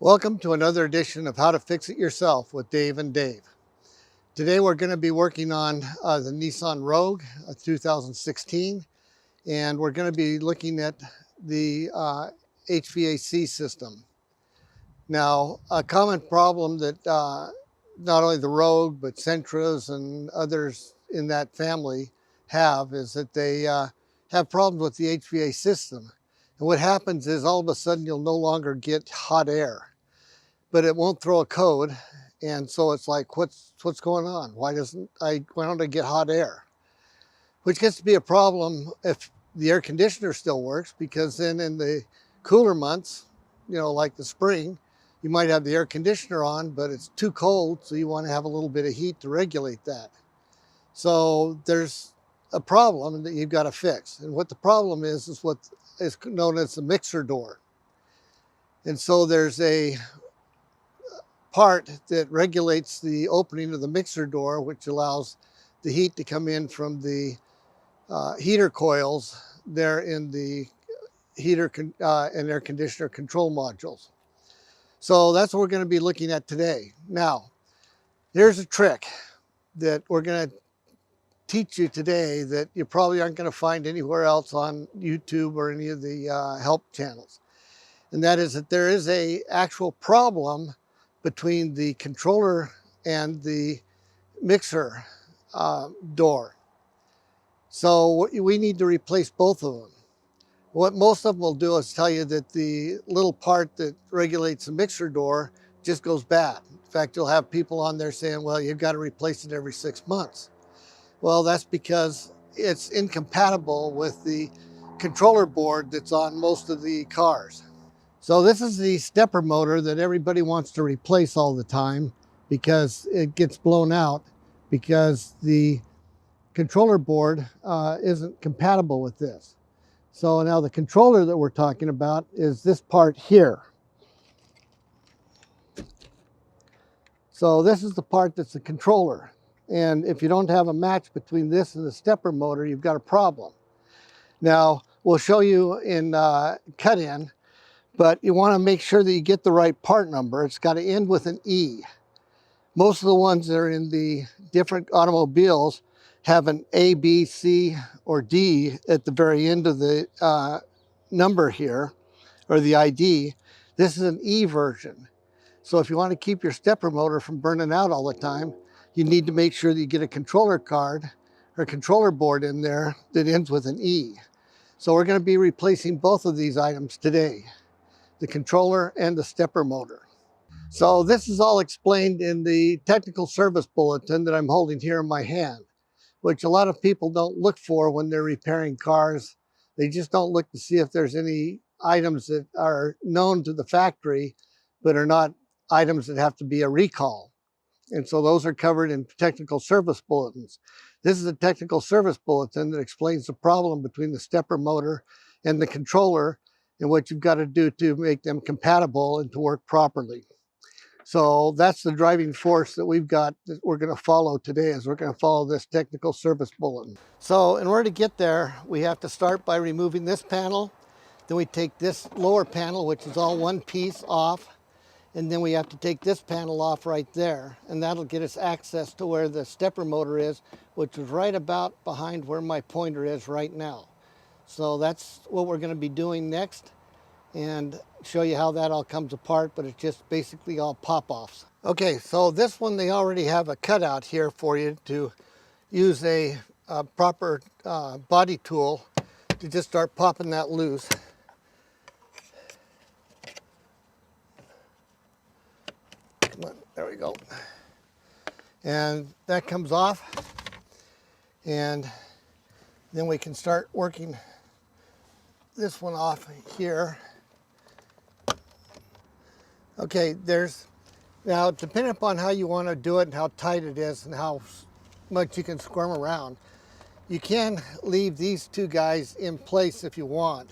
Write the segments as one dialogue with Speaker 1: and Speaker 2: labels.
Speaker 1: Welcome to another edition of How to Fix It Yourself with Dave and Dave. Today we're going to be working on the Nissan Rogue 2016, and we're going to be looking at the HVAC system. Now, a common problem that not only the Rogue but Sentras and others in that family have is that they have problems with the HVAC system. And what happens is all of a sudden you'll no longer get hot air, but it won't throw a code. And so it's like, what's going on? Why don't I get hot air? Which gets to be a problem if the air conditioner still works, because then in the cooler months, you know, like the spring, you might have the air conditioner on, but it's too cold, so you want to have a little bit of heat to regulate that. So there's a problem that you've got to fix. And what the problem is what is known as the mixer door. And so there's a part that regulates the opening of the mixer door, which allows the heat to come in from the heater coils there in the heater and air conditioner control modules. So that's what we're going to be looking at today. Now, here's a trick that we're going to teach you today that you probably aren't going to find anywhere else on YouTube or any of the help channels. And that is that there is an actual problem between the controller and the mixer door. So we need to replace both of them. What most of them will do is tell you that the little part that regulates the mixer door just goes bad. In fact, you'll have people on there saying, well, you've got to replace it every 6 months. Well, that's because it's incompatible with the controller board that's on most of the cars. So this is the stepper motor that everybody wants to replace all the time because it gets blown out because the controller board isn't compatible with this. So now the controller that we're talking about is this part here. So this is the part that's the controller. And if you don't have a match between this and the stepper motor, you've got a problem. Now, we'll show you in cut-in, but you want to make sure that you get the right part number. It's got to end with an E. Most of the ones that are in the different automobiles have an A, B, C, or D at the very end of the number here, or the ID. This is an E version. So if you want to keep your stepper motor from burning out all the time, you need to make sure that you get a controller card or controller board in there that ends with an E. So we're going to be replacing both of these items today, the controller and the stepper motor. So this is all explained in the technical service bulletin that I'm holding here in my hand, which a lot of people don't look for when they're repairing cars. They just don't look to see if there's any items that are known to the factory, but are not items that have to be a recall. And so those are covered in technical service bulletins. This is a technical service bulletin that explains the problem between the stepper motor and the controller and what you've got to do to make them compatible and to work properly. So that's the driving force that we've got that we're going to follow today, is we're going to follow this technical service bulletin. So in order to get there, we have to start by removing this panel. Then we take this lower panel, which is all one piece, off. And then we have to take this panel off right there. And that'll get us access to where the stepper motor is, which is right about behind where my pointer is right now. So that's what we're going to be doing next, and show you how that all comes apart, but it's just basically all pop-offs. Okay, so this one, they already have a cutout here for you to use a proper body tool to just start popping that loose. Come on, there we go. And that comes off, and then we can start working this one off here. Okay, now depending upon how you want to do it and how tight it is and how much you can squirm around, you can leave these two guys in place if you want,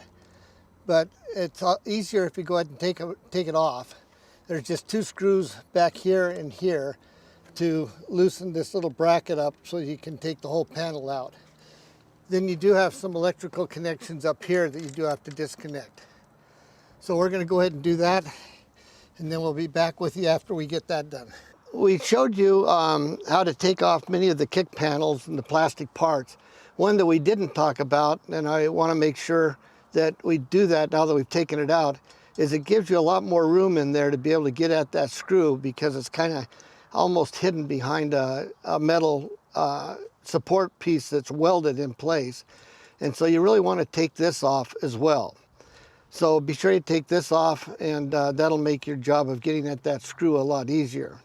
Speaker 1: but it's easier if you go ahead and take it off. There's just two screws back here and here to loosen this little bracket up so you can take the whole panel out. Then you do have some electrical connections up here that you do have to disconnect. So we're going to go ahead and do that. and then we'll be back with you after we get that done. We showed you how to take off many of the kick panels and the plastic parts. One that we didn't talk about, and I want to make sure that we do that now that we've taken it out, is it gives you a lot more room in there to be able to get at that screw, because it's kind of almost hidden behind a metal support piece that's welded in place. And so you really want to take this off as well. So be sure you take this off, and that'll make your job of getting at that screw a lot easier.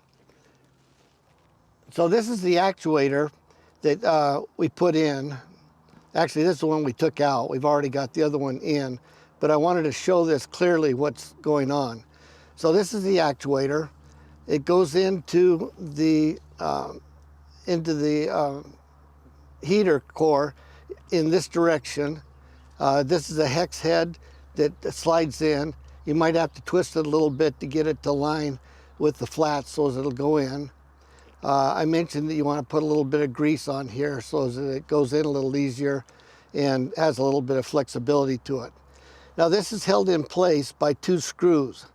Speaker 1: So this is the actuator that we put in. Actually, this is the one we took out. We've already got the other one in, but I wanted to show this clearly what's going on. So this is the actuator. It goes into the heater core in this direction. This is a hex head that slides in. You might have to twist it a little bit to get it to line with the flats so as it'll go in. I mentioned that you want to put a little bit of grease on here so that it goes in a little easier and has a little bit of flexibility to it. Now this is held in place by 2 screws.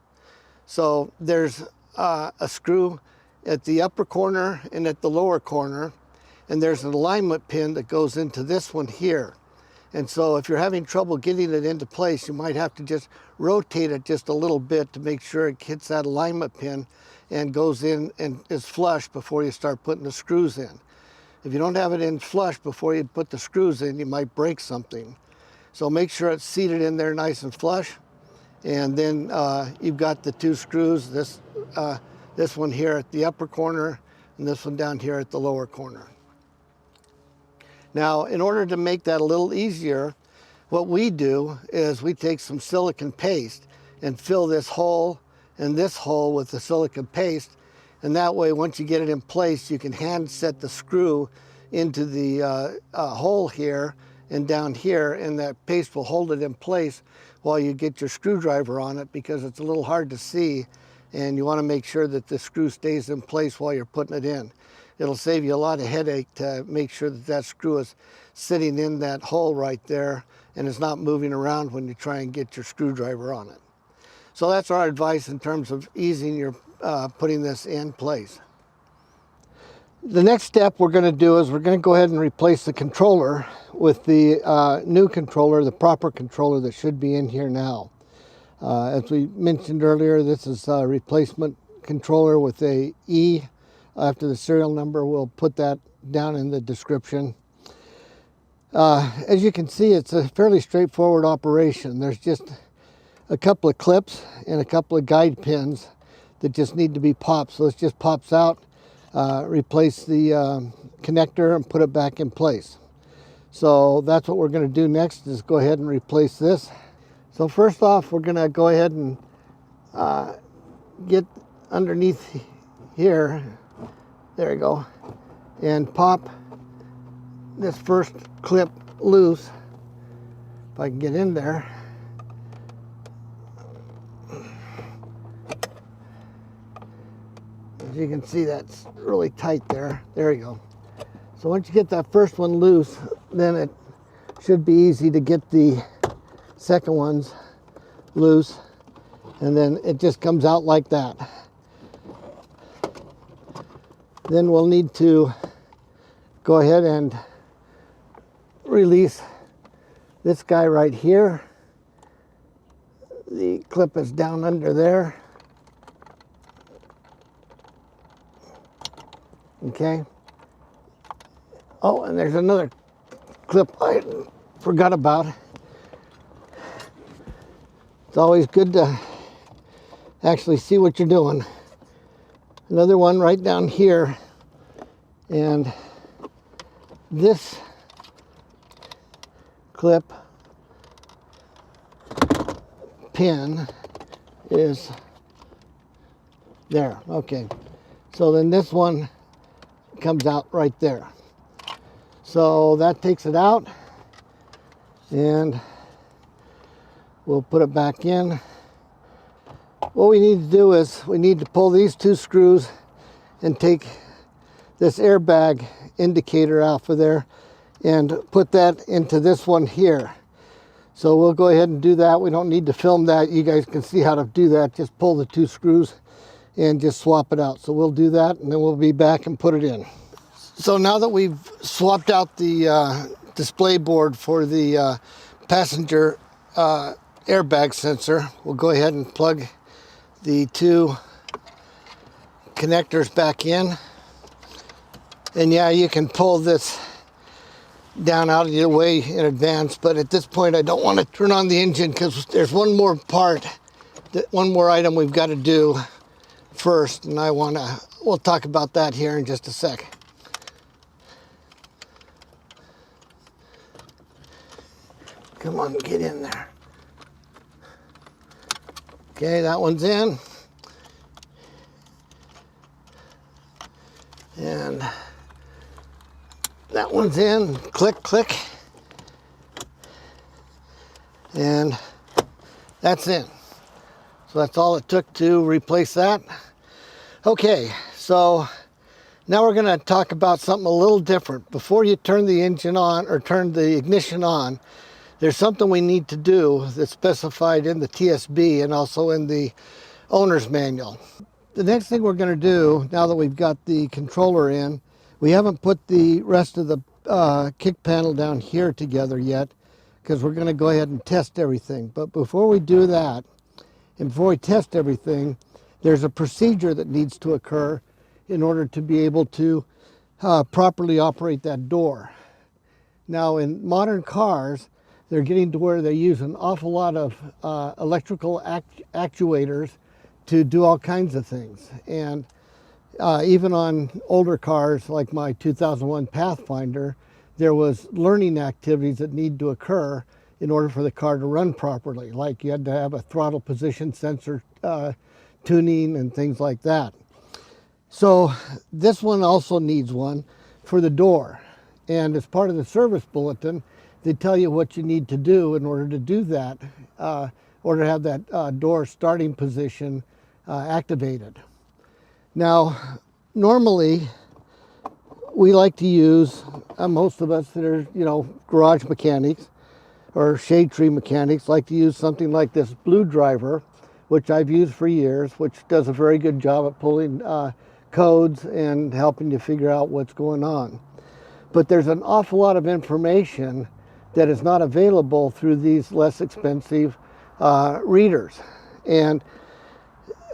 Speaker 1: So there's a screw at the upper corner and at the lower corner, and there's an alignment pin that goes into this one here. And so if you're having trouble getting it into place, you might have to just rotate it just a little bit to make sure it hits that alignment pin and goes in and is flush before you start putting the screws in. If you don't have it in flush before you put the screws in, you might break something. So make sure it's seated in there nice and flush. And then you've got the 2 screws, this one here at the upper corner and this one down here at the lower corner. Now, in order to make that a little easier, what we do is we take some silicone paste and fill this hole and this hole with the silicone paste. And that way, once you get it in place, you can hand set the screw into the hole here and down here, and that paste will hold it in place while you get your screwdriver on it, because it's a little hard to see, and you want to make sure that the screw stays in place while you're putting it in. It'll save you a lot of headache to make sure that that screw is sitting in that hole right there and is not moving around when you try and get your screwdriver on it. So that's our advice in terms of easing your putting this in place. The next step we're going to do is we're going to go ahead and replace the controller with the new controller, the proper controller that should be in here now. As we mentioned earlier, this is a replacement controller with a E after the serial number. We'll put that down in the description. As you can see, it's a fairly straightforward operation. There's just a couple of clips and a couple of guide pins that just need to be popped. So it just pops out, replace the connector and put it back in place. So that's what we're going to do next, is go ahead and replace this. So first off, we're going to go ahead and get underneath here, there you go, and pop this first clip loose. If I can get in there. As you can see, that's really tight there. There you go. So once you get that first one loose, then it should be easy to get the second ones loose, and then it just comes out like that. Then we'll need to go ahead and release this guy right here. The clip is down under there. Okay. Oh, and there's another clip I forgot about. It's always good to actually see what you're doing. Another one right down here. And this clip pin is there. Okay. So then this one comes out right there. So that takes it out, and we'll put it back in. What we need to do is we need to pull these 2 screws and take this airbag indicator off of there and put that into this one here. So we'll go ahead and do that. We don't need to film that. You guys can see how to do that. Just pull the 2 screws and just swap it out. So we'll do that, and then we'll be back and put it in. So now that we've swapped out the display board for the passenger airbag sensor, we'll go ahead and plug the 2 connectors back in. And yeah, you can pull this down out of your way in advance, but at this point I don't want to turn on the engine because there's one more part, one more item we've got to do first, and we'll talk about that here in just a sec. Come on, get in there. Okay, that one's in. And that one's in. Click, click. And that's in. So that's all it took to replace that. Okay, so now we're going to talk about something a little different. Before you turn the engine on or turn the ignition on, there's something we need to do that's specified in the TSB and also in the owner's manual. The next thing we're going to do, now that we've got the controller in, we haven't put the rest of the kick panel down here together yet because we're going to go ahead and test everything. But before we do that, and before we test everything, there's a procedure that needs to occur in order to be able to properly operate that door. Now, in modern cars, they're getting to where they use an awful lot of electrical actuators to do all kinds of things. And even on older cars like my 2001 Pathfinder, there was learning activities that need to occur in order for the car to run properly. Like you had to have a throttle position sensor tuning and things like that. So this one also needs one for the door. And as part of the service bulletin, they tell you what you need to do in order to do that, or to have that door starting position activated. Now, normally we like to use, most of us that are, garage mechanics or shade tree mechanics like to use something like this blue driver, which I've used for years, which does a very good job at pulling codes and helping you figure out what's going on. But there's an awful lot of information that is not available through these less expensive readers. And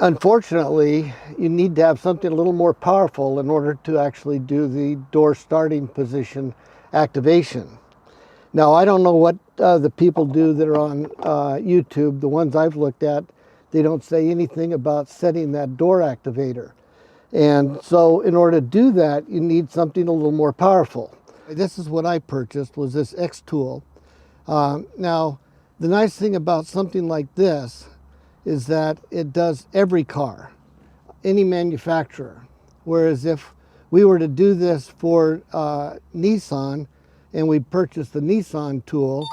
Speaker 1: unfortunately, you need to have something a little more powerful in order to actually do the door starting position activation. Now, I don't know what the people do that are on YouTube. The ones I've looked at, they don't say anything about setting that door activator. And so in order to do that, you need something a little more powerful. This is what I purchased, was this X tool. Now, the nice thing about something like this is that it does every car, any manufacturer. Whereas if we were to do this for Nissan, and we purchased the Nissan tool,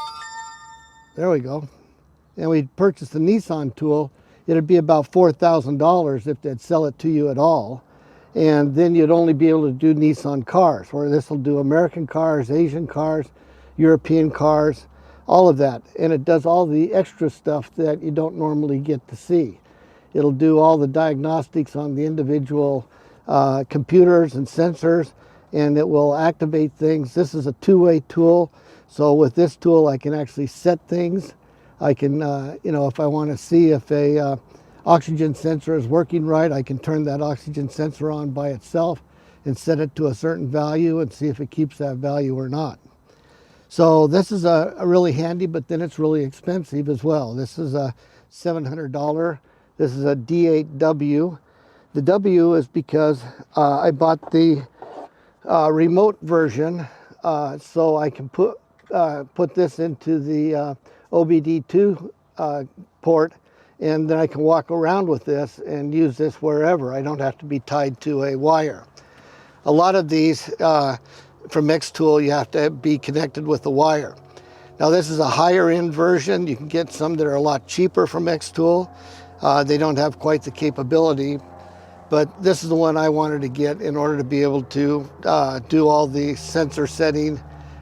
Speaker 1: there we go, and we purchased the Nissan tool, it'd be about $4,000 if they'd sell it to you at all. And then you'd only be able to do Nissan cars, where this will do American cars, Asian cars, European cars, all of that. And it does all the extra stuff that you don't normally get to see. It'll do all the diagnostics on the individual computers and sensors, and it will activate things. This is a two-way tool. So with this tool, I can actually set things. I can, if I want to see if a oxygen sensor is working right, I can turn that oxygen sensor on by itself and set it to a certain value and see if it keeps that value or not. So this is a really handy, but then it's really expensive as well. This is a $700. This is a D8W. The W is because I bought the remote version so I can put this into the OBD2 port, and then I can walk around with this and use this wherever. I don't have to be tied to a wire. A lot of these from Xtool, you have to be connected with a wire. Now this is a higher end version. You can get some that are a lot cheaper from Xtool. They don't have quite the capability, but this is the one I wanted to get in order to be able to do all the sensor setting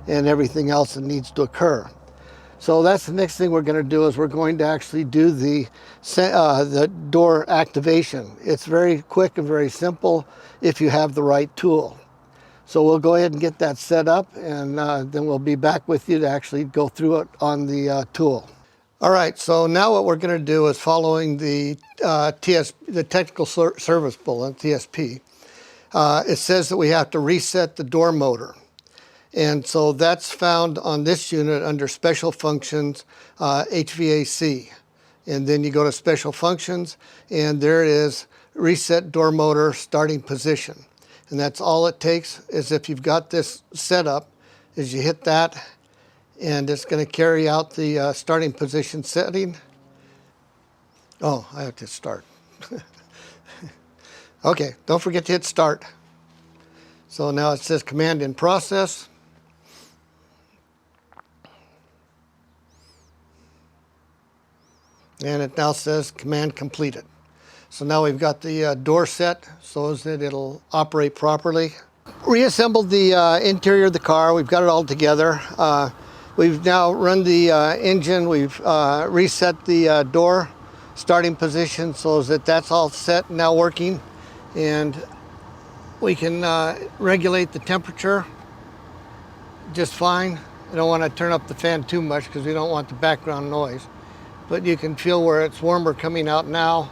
Speaker 1: and everything else that needs to occur. So that's the next thing we're going to do, is we're going to actually do the door activation. It's very quick and very simple if you have the right tool. So we'll go ahead and get that set up, and then we'll be back with you to actually go through it on the tool. All right, so now what we're going to do is, following the the Technical Service Bulletin, TSP, it says that we have to reset the door motor. And so that's found on this unit under Special Functions, HVAC. And then you go to Special Functions, and there it is, Reset Door Motor Starting Position. And that's all it takes, is if you've got this set up, is you hit that, and it's going to carry out the starting position setting. Oh, I have to start. Okay, don't forget to hit start. So now it says command in process. And it now says command completed. So now we've got the door set so that it'll operate properly. Reassembled the interior of the car. We've got it all together. We've now run the engine. We've reset the door starting position so that that's all set and now working. And we can regulate the temperature just fine. I don't want to turn up the fan too much because we don't want the background noise. But you can feel where it's warmer coming out now.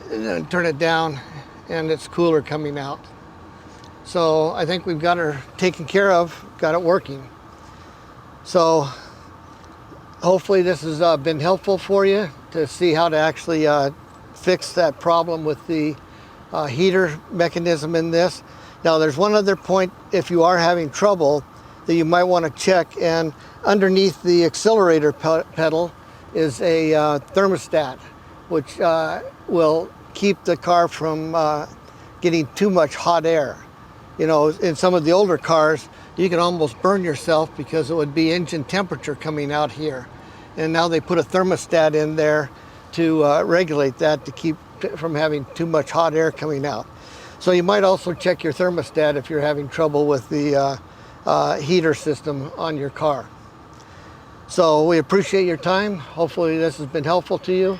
Speaker 1: And then turn it down and it's cooler coming out. So I think we've got her taken care of, got it working. So hopefully this has been helpful for you to see how to actually fix that problem with the heater mechanism in this. Now there's one other point if you are having trouble that you might want to check, and underneath the accelerator pedal is a thermostat, which will keep the car from getting too much hot air. You know, in some of the older cars, you can almost burn yourself because it would be engine temperature coming out here. And now they put a thermostat in there to regulate that, to keep from having too much hot air coming out. So you might also check your thermostat if you're having trouble with the heater system on your car. So we appreciate your time. Hopefully this has been helpful to you.